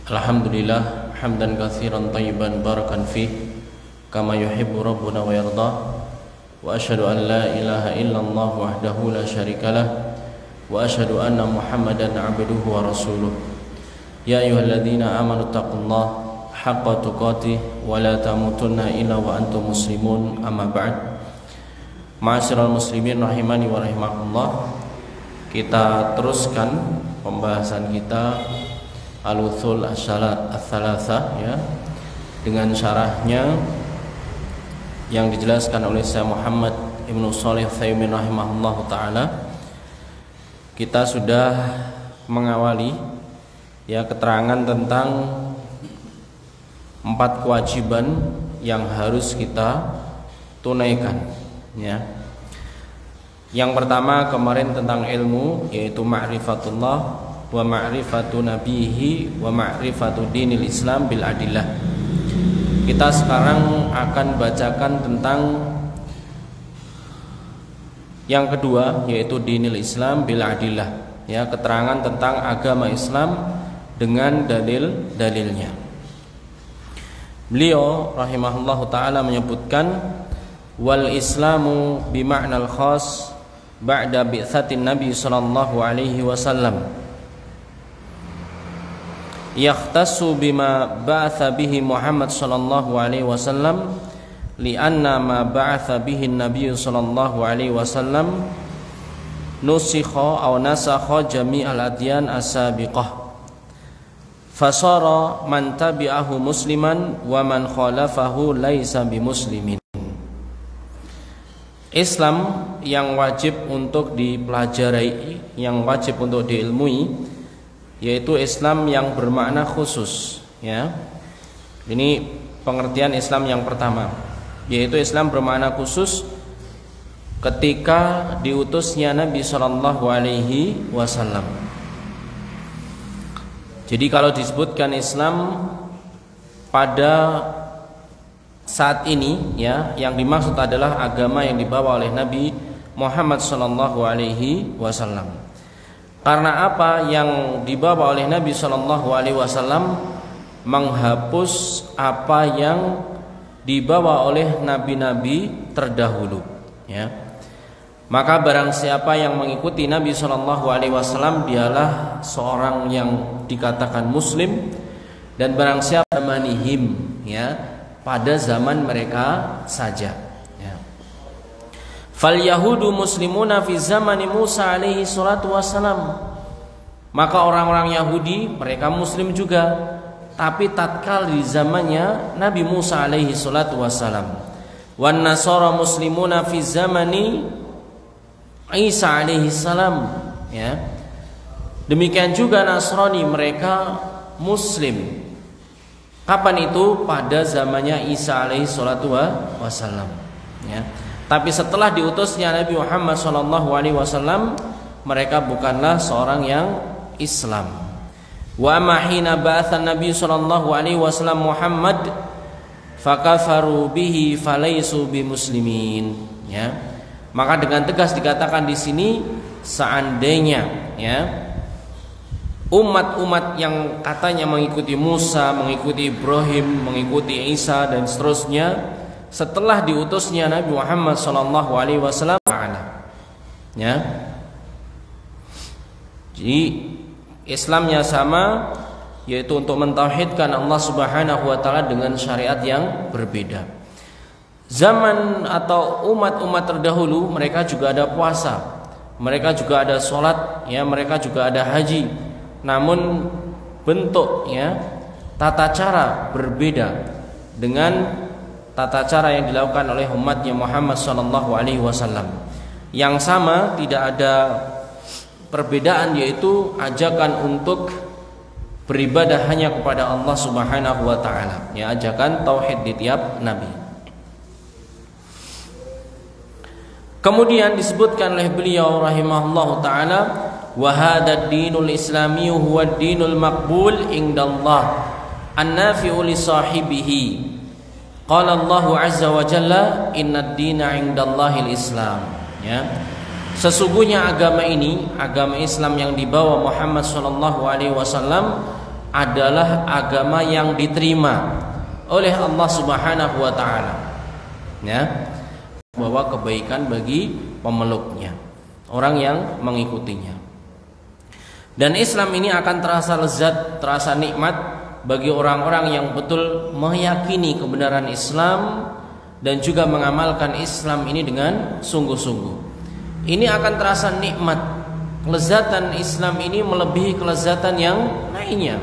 Alhamdulillah hamdan katsiran thayyiban barakan fih kama yuhibbu rabbuna wa yarda wa asyhadu an la ilaha illallah wahdahu la syarikalah wa asyhadu anna Muhammadan abduhu wa rasuluh. Ya ayyuhalladzina amanu taqullaha haqqa tuqatih wa la tamutunna illa wa antum muslimun, amma ba'd. Ma'asyiral muslimin rahimani wa rahimakumullah. Kita teruskan pembahasan kita Al-Uthul Ats-Tsalatsah ya, dengan syarahnya yang dijelaskan oleh Syekh Muhammad Ibnu Shalih Al-Utsaimin rahimahullahu taala. Kita sudah mengawali ya keterangan tentang 4 kewajiban yang harus kita tunaikan ya. Yang pertama kemarin tentang ilmu, yaitu ma'rifatullah wa ma'rifatu nabihi wa ma'rifatu dinil Islam bil adillah. Kita sekarang akan bacakan tentang yang kedua, yaitu dinil Islam bil adillah ya, keterangan tentang agama Islam dengan dalil-dalilnya. Beliau rahimahullahu taala menyebutkan wal islamu bi ma'nal khas ba'da bi'tsatin nabi sallallahu alaihi wasallam yakhtassu bima ba'atha bihi Muhammad sallallahu alaihi wasallam li'anna ma ba'atha bihi an-nabiy sallallahu alaihi wasallam nusikha aw nasakha jami'al adyan as-sabiqah fasara man tabi'ahu musliman wa man khalafahu laisa bimuslimin. Islam yang wajib untuk dipelajari, yang wajib untuk diilmui, yaitu Islam yang bermakna khusus ya. Ini pengertian Islam yang pertama, yaitu Islam bermakna khusus ketika diutusnya Nabi sallallahu alaihi wasallam. Jadi kalau disebutkan Islam pada saat ini ya, yang dimaksud adalah agama yang dibawa oleh Nabi Muhammad sallallahu alaihi wasallam. Karena apa yang dibawa oleh Nabi sallallahu alaihi wasallam menghapus apa yang dibawa oleh nabi-nabi terdahulu ya. Maka barang siapa yang mengikuti Nabi sallallahu alaihi wasallam dialah seorang yang dikatakan muslim, dan barang siapa manihim ya, pada zaman mereka saja ya. Fal yahudu muslimuna fi zamani Musa alaihi salatu wassalam. Maka orang-orang Yahudi mereka muslim juga, tapi tatkala di zamannya Nabi Musa alaihi salatu wassalam. Wan nasara muslimuna fi zamani Isa alaihi salam ya. Demikian juga Nasrani mereka muslim. Kapan itu? Pada zamannya Isa alaihi salatu wassalam ya. Tapi setelah diutusnya Nabi Muhammad sallallahu alaihi wasallam, mereka bukanlah seorang yang Islam. Wa ma hina ba'atha Nabi sallallahu alaihi wasallam Muhammad fakafaru bihi falaisu bimuslimin ya. Maka dengan tegas dikatakan di sini, seandainya ya umat-umat yang katanya mengikuti Musa, mengikuti Ibrahim, mengikuti Isa dan seterusnya, setelah diutusnya Nabi Muhammad sallallahu alaihi wasallam ya. Jadi Islamnya sama, yaitu untuk mentauhidkan Allah Subhanahu wa taala dengan syariat yang berbeda. Zaman atau umat-umat terdahulu mereka juga ada puasa, mereka juga ada sholat ya, mereka juga ada haji. Namun bentuk ya, tata cara berbeda dengan tata cara yang dilakukan oleh umatnya Muhammad sallallahu alaihi wasallam. Yang sama, tidak ada perbedaan, yaitu ajakan untuk beribadah hanya kepada Allah Subhanahu wa taala ya, ajakan tauhid di tiap nabi. Kemudian disebutkan oleh beliau rahimahullahu taala, wa hadzal dinul islami huwa dinul maqbul indallah an-nafi'u li sahibihi. Qala Allahu azza wa jalla innad dina indallahil islam ya. Sesungguhnya agama ini, agama Islam yang dibawa Muhammad sallallahu alaihi wasallam, adalah agama yang diterima oleh Allah Subhanahu wa taala. Ya. Bahwa kebaikan bagi pemeluknya, orang yang mengikutinya. Dan Islam ini akan terasa lezat, terasa nikmat bagi orang-orang yang betul meyakini kebenaran Islam dan juga mengamalkan Islam ini dengan sungguh-sungguh. Ini akan terasa nikmat. Kelezatan Islam ini melebihi kelezatan yang lainnya,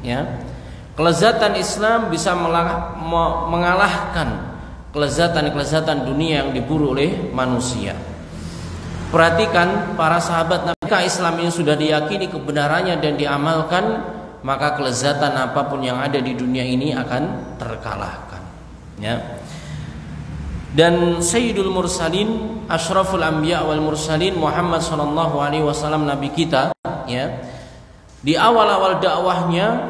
ya. Kelezatan Islam bisa mengalahkan kelezatan-kelezatan dunia yang diburu oleh manusia. Perhatikan para sahabat Nabi, jika Islam ini sudah diyakini kebenarannya dan diamalkan, maka kelezatan apapun yang ada di dunia ini akan terkalahkan, ya. Dan Sayyidul Mursalin, Ashraful Anbiya wal Mursalin, Muhammad sallallahu alaihi wasallam, nabi kita, ya. Di awal-awal dakwahnya,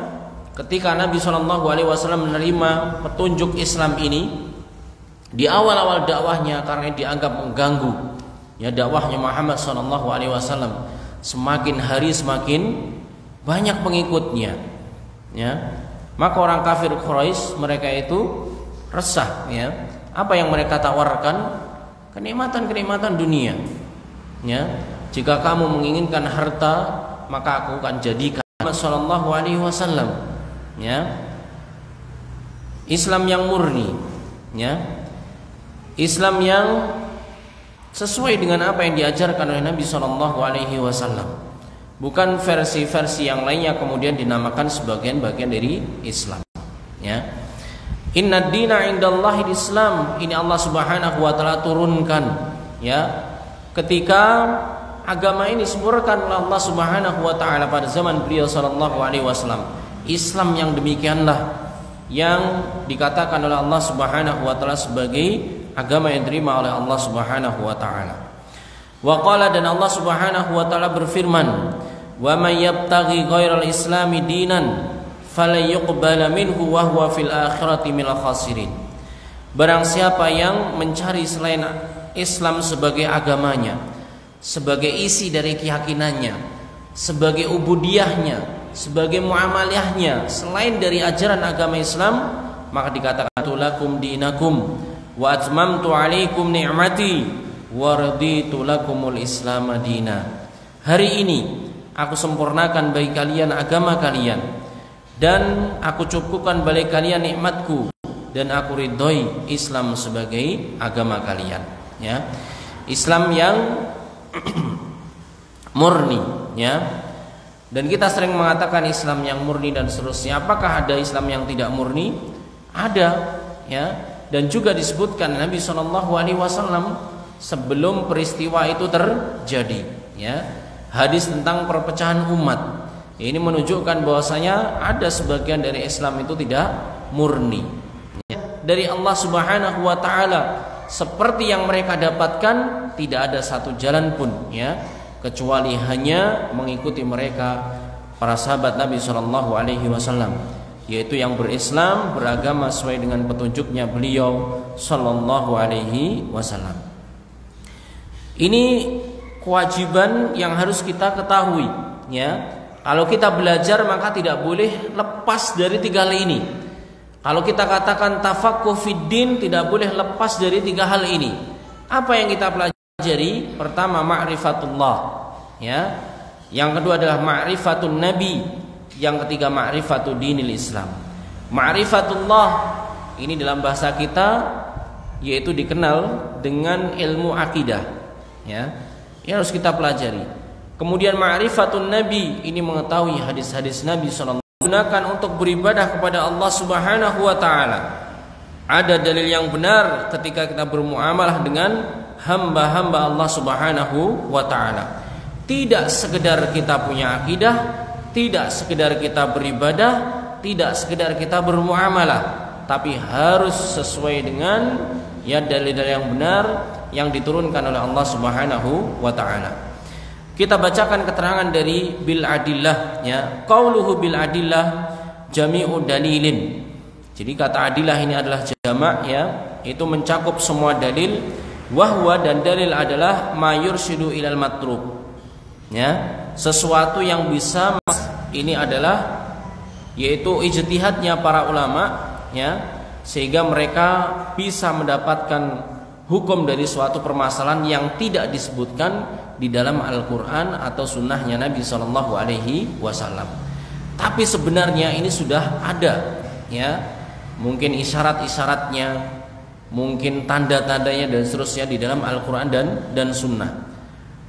ketika Nabi sallallahu alaihi wasallam menerima petunjuk Islam ini, di awal-awal dakwahnya karena dianggap mengganggu, ya, dakwahnya Muhammad sallallahu alaihi wasallam, semakin hari semakin banyak pengikutnya, ya. Maka orang kafir Quraisy mereka itu resah, ya. Apa yang mereka tawarkan? Kenikmatan-kenikmatan dunia, ya. Jika kamu menginginkan harta, maka aku akan jadikan Muhammad sallallahu alaihi wasallam, ya, Islam yang murni, ya, Islam yang sesuai dengan apa yang diajarkan oleh Nabi sallallahu alaihi wasallam, bukan versi-versi yang lainnya kemudian dinamakan sebagian bagian dari Islam, ya. Inna dina indallahi Islam, ini Allah Subhanahu wa taala turunkan, ya, ketika agama ini disempurnakan oleh Allah Subhanahu wa taala pada zaman beliau sallallahu alaihi wasallam. Islam yang demikianlah yang dikatakan oleh Allah Subhanahu wa taala sebagai agama yang diterima oleh Allah Subhanahu wa taala. Wa qala, dan Allah Subhanahu wa taala berfirman, "Wa may yabtaghi ghairal islami dinan fala yuqbala minhu wa huwa fil akhirati minal khasirin." Barang siapa yang mencari selain Islam sebagai agamanya, sebagai isi dari keyakinannya, sebagai ubudiyahnya, sebagai muamalahnya selain dari ajaran agama Islam, maka dikatakan lakum dinakum wa atmamtu alaikum ni'mati wa raditu lakumul Islam madina. Hari ini aku sempurnakan bagi kalian agama kalian, dan aku cukupkan bagi kalian nikmatku, dan aku ridhoi Islam sebagai agama kalian, ya. Islam yang murni, ya. Dan kita sering mengatakan Islam yang murni dan seterusnya. Apakah ada Islam yang tidak murni? Ada, ya. Dan juga disebutkan Nabi sallallahu alaihi wasallam sebelum peristiwa itu terjadi, ya. Hadis tentang perpecahan umat. Ini menunjukkan bahwasanya ada sebagian dari Islam itu tidak murni, ya, dari Allah Subhanahu wa taala, seperti yang mereka dapatkan. Tidak ada satu jalan pun, ya, kecuali hanya mengikuti mereka para sahabat Nabi sallallahu alaihi wasallam, yaitu yang berislam, beragama sesuai dengan petunjuknya beliau sallallahu alaihi wasallam. Ini kewajiban yang harus kita ketahui, ya. Kalau kita belajar maka tidak boleh lepas dari tiga hal ini. Kalau kita katakan tafaqquh fid din, tidak boleh lepas dari tiga hal ini. Apa yang kita pelajari? Pertama, ma'rifatullah, ya. Yang kedua adalah ma'rifatun nabi. Yang ketiga, ma'rifatud dinil Islam. Ma'rifatullah ini dalam bahasa kita yaitu dikenal dengan ilmu akidah, ya. Ini harus kita pelajari. Kemudian ma'rifatun nabi, ini mengetahui hadis-hadis Nabi sallallahu alaihi wasallam, gunakan untuk beribadah kepada Allah Subhanahu wa taala. Ada dalil yang benar ketika kita bermuamalah dengan hamba-hamba Allah Subhanahu wa taala. Tidak sekedar kita punya akidah, tidak sekedar kita beribadah, tidak sekedar kita bermuamalah, tapi harus sesuai dengan, ya, dalil-dalil yang benar yang diturunkan oleh Allah Subhanahu wa taala. Kita bacakan keterangan dari bil adillah, ya. Qauluhu bil adillah jami'u dalilin. Jadi kata adillah ini adalah jamak, ya, itu mencakup semua dalil. Wahwa, dan dalil adalah mayursyidu ilal matruk, ya, sesuatu yang bisa, ini adalah yaitu ijtihadnya para ulama, ya, sehingga mereka bisa mendapatkan hukum dari suatu permasalahan yang tidak disebutkan di dalam Al-Quran atau sunnahnya Nabi Shallallahu Alaihi Wasallam. Tapi sebenarnya ini sudah ada, ya, mungkin isyarat-isyaratnya, mungkin tanda-tandanya dan seterusnya di dalam Al-Quran dan sunnah.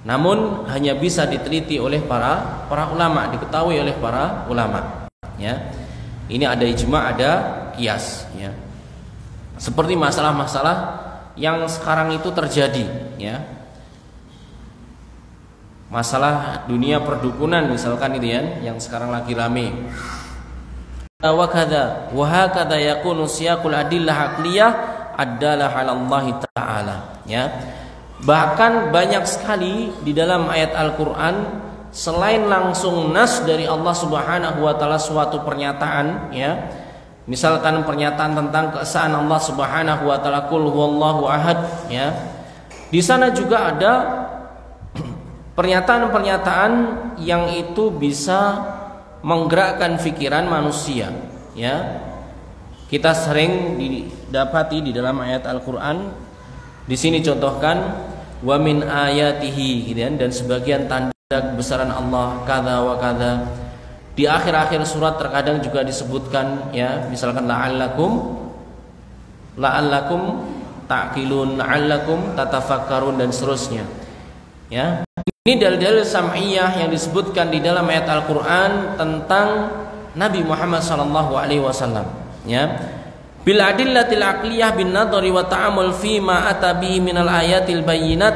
Namun hanya bisa diteliti oleh para ulama, diketahui oleh para ulama, ya. Ini ada ijma', ada qiyas, ya. Seperti masalah-masalah yang sekarang itu terjadi, ya. Masalah dunia perdukunan misalkan itu, ya, yang sekarang lagi rame. Wa kadza wa hakadza yakunu siyaqul adillah aqliyah adalah 'ala Allah taala, ya. Bahkan banyak sekali di dalam ayat Al-Qur'an selain langsung nas dari Allah Subhanahu wa taala suatu pernyataan, ya. Misalkan pernyataan tentang keesaan Allah Subhanahu wa taala, qul huwallahu ahad, ya. Di sana juga ada pernyataan-pernyataan yang itu bisa menggerakkan pikiran manusia, ya. Kita sering didapati di dalam ayat Al-Qur'an. Di sini contohkan wa min ayatihi, gitu, dan sebagian tanda kebesaran Allah kadza wa kadza. Di akhir-akhir surat terkadang juga disebutkan, ya, misalkan la'allakum ta'qilun, la'allakum tatafakkarun dan seterusnya, ya. Ini dalil-dalil sam'iyah yang disebutkan di dalam ayat Al-Qur'an tentang Nabi Muhammad sallallahu alaihi wasallam, ya. Bil adillatil aqliyah bin nadhari wa ta'amul fi ma atabi minal ayatil bayyinat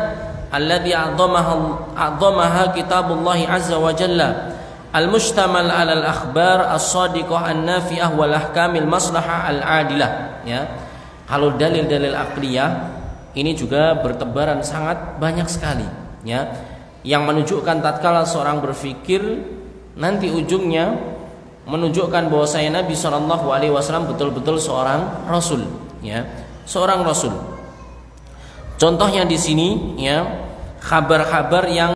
allati a'dhamaha kitabullah azza wa jalla al-mushtamal 'ala al-akhbar as-shadiqah an-nafi'ah wal ahkamil maslahah al-'adilah, ya. Kalau dalil-dalil aqliyah ini juga bertebaran sangat banyak sekali, ya, yang menunjukkan tatkala seorang berpikir nanti ujungnya menunjukkan bahwasanya Nabi Shallallahu Alaihi Wasallam betul-betul seorang Rasul, ya, seorang Rasul. Contohnya di sini, ya, kabar-kabar yang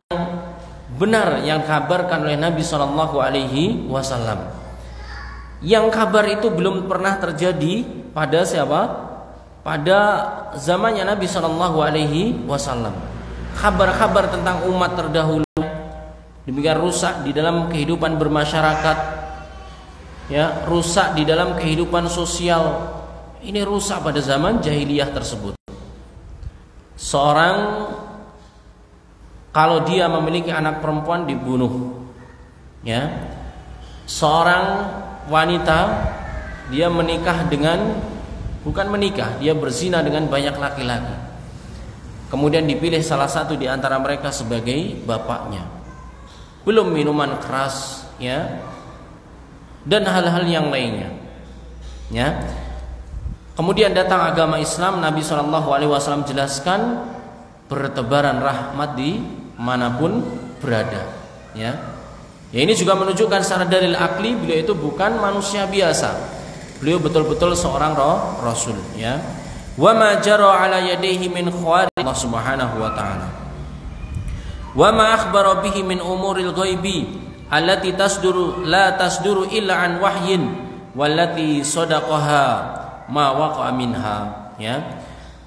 benar yang dikabarkan oleh Nabi Shallallahu Alaihi Wasallam. Yang kabar itu belum pernah terjadi pada siapa? Pada zamannya Nabi Shallallahu Alaihi Wasallam. Kabar-kabar tentang umat terdahulu demikian rusak di dalam kehidupan bermasyarakat, ya, rusak di dalam kehidupan sosial. Ini rusak pada zaman jahiliyah tersebut. Seorang kalau dia memiliki anak perempuan dibunuh, ya. Seorang wanita dia menikah dengan, bukan menikah, dia berzina dengan banyak laki-laki. Kemudian dipilih salah satu di antara mereka sebagai bapaknya. Belum minuman keras, ya, dan hal-hal yang lainnya, ya. Kemudian datang agama Islam, Nabi Shallallahu Alaihi Wasallam jelaskan bertebaran rahmat di manapun berada, ya. Ya, ini juga menunjukkan secara dalil akli beliau itu bukan manusia biasa, beliau betul-betul seorang Rasul, ya. Wa ma jara ala yadayhi min khawari Allah Subhanahu wa taala. Wa ma akhbara bihi min umuril ghaibi allati la tasduru illa an wahyin wallati sadaqaha ma waqa'a minha, ya.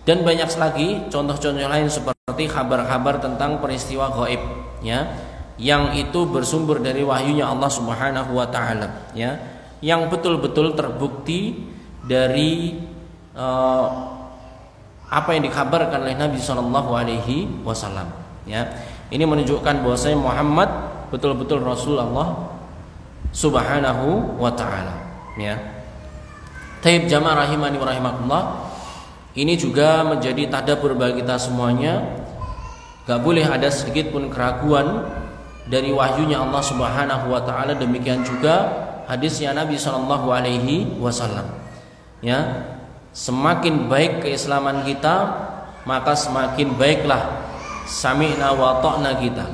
Dan banyak lagi contoh-contoh lain seperti kabar-kabar tentang peristiwa gaib, ya, yang itu bersumber dari wahyunya Allah Subhanahu wa taala, ya, yang betul-betul terbukti dari apa yang dikabarkan oleh Nabi Shallallahu Alaihi Wasallam, ya. Ini menunjukkan bahwasanya Muhammad betul-betul Rasul Allah Subhanahu wa taala, ya. Taib jamaah rahimani wa rahimakumullah, ini juga menjadi tadabbur bagi kita semuanya. Gak boleh ada sedikit pun keraguan dari wahyunya Allah Subhanahu wa taala, demikian juga hadisnya Nabi Shallallahu Alaihi Wasallam, ya. Semakin baik keislaman kita, maka semakin baiklah sami'na wa ta'na kita,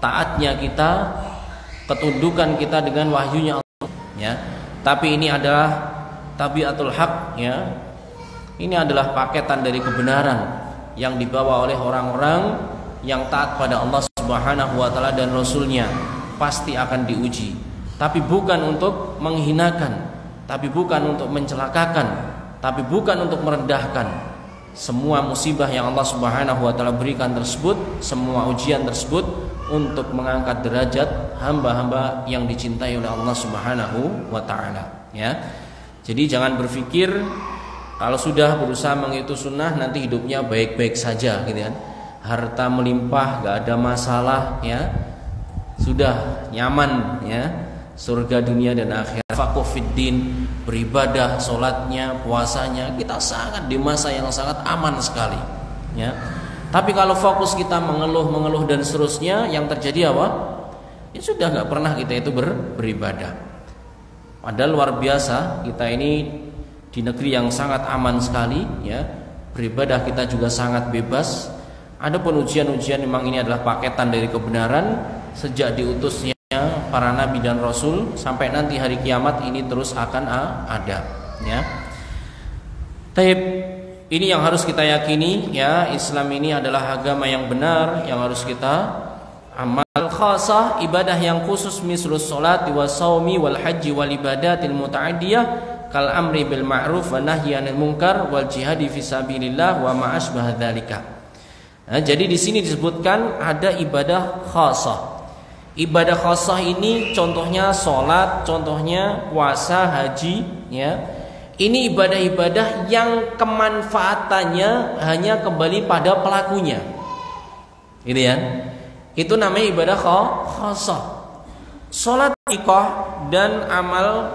taatnya kita, ketundukan kita dengan wahyunya Allah, ya. Tapi ini adalah tabiatul haq, ya. Ini adalah paketan dari kebenaran yang dibawa oleh orang-orang yang taat pada Allah Subhanahu wa taala dan Rasulnya. Pasti akan diuji, tapi bukan untuk menghinakan, tapi bukan untuk mencelakakan, tapi bukan untuk merendahkan. Semua musibah yang Allah Subhanahu wa taala berikan tersebut, semua ujian tersebut untuk mengangkat derajat hamba-hamba yang dicintai oleh Allah Subhanahu wa taala, ya. Jadi jangan berpikir kalau sudah berusaha mengikuti sunnah nanti hidupnya baik-baik saja gitu kan. Harta melimpah, gak ada masalah, ya. Sudah nyaman, ya. Surga dunia dan akhirat. Faqih fiddin, beribadah, sholatnya, puasanya, kita sangat di masa yang sangat aman sekali, ya. Tapi kalau fokus kita mengeluh dan seterusnya, yang terjadi apa? Ya sudah nggak pernah kita itu beribadah. Padahal luar biasa, kita ini di negeri yang sangat aman sekali, ya. Beribadah kita juga sangat bebas. Ada ujian-ujian, memang ini adalah paketan dari kebenaran sejak diutusnya para nabi dan rasul sampai nanti hari kiamat ini terus akan ada, ya. Taib, ini yang harus kita yakini, ya. Islam ini adalah agama yang benar yang harus kita amal. Khasah, ibadah yang khusus, mislus sholati wa shaumi wal haji wal ibadatil muta'addiyah kal amri bil ma'ruf wa nahyi 'anil munkar wal jihadi fisabilillah wa ma asbah dzalika. Nah, jadi di sini disebutkan ada ibadah khasah. Ibadah khasah ini contohnya sholat, contohnya puasa, haji, ya. Ini ibadah-ibadah yang kemanfaatannya hanya kembali pada pelakunya, gitu ya. Itu namanya ibadah khasah. Sholat iqah dan amal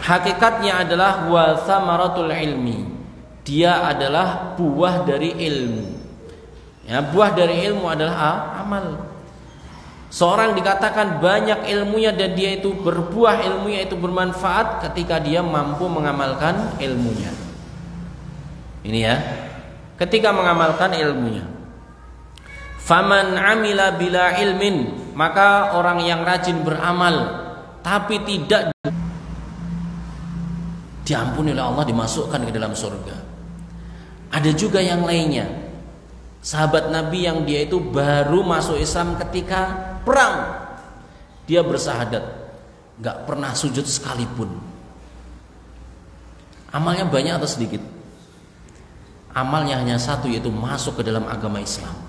hakikatnya adalah wa thamaratul ilmi. Dia adalah buah dari ilmu. Ya, buah dari ilmu adalah amal. Seorang dikatakan banyak ilmunya dan dia itu berbuah, ilmunya itu bermanfaat ketika dia mampu mengamalkan ilmunya. Ini ya, ketika mengamalkan ilmunya. Faman amila bila ilmin, maka orang yang rajin beramal tapi tidak diampuni oleh Allah, dimasukkan ke dalam surga. Ada juga yang lainnya, sahabat Nabi yang dia itu baru masuk Islam ketika perang, dia bersahadat, gak pernah sujud sekalipun. Amalnya banyak atau sedikit? Amalnya hanya satu, yaitu masuk ke dalam agama Islam.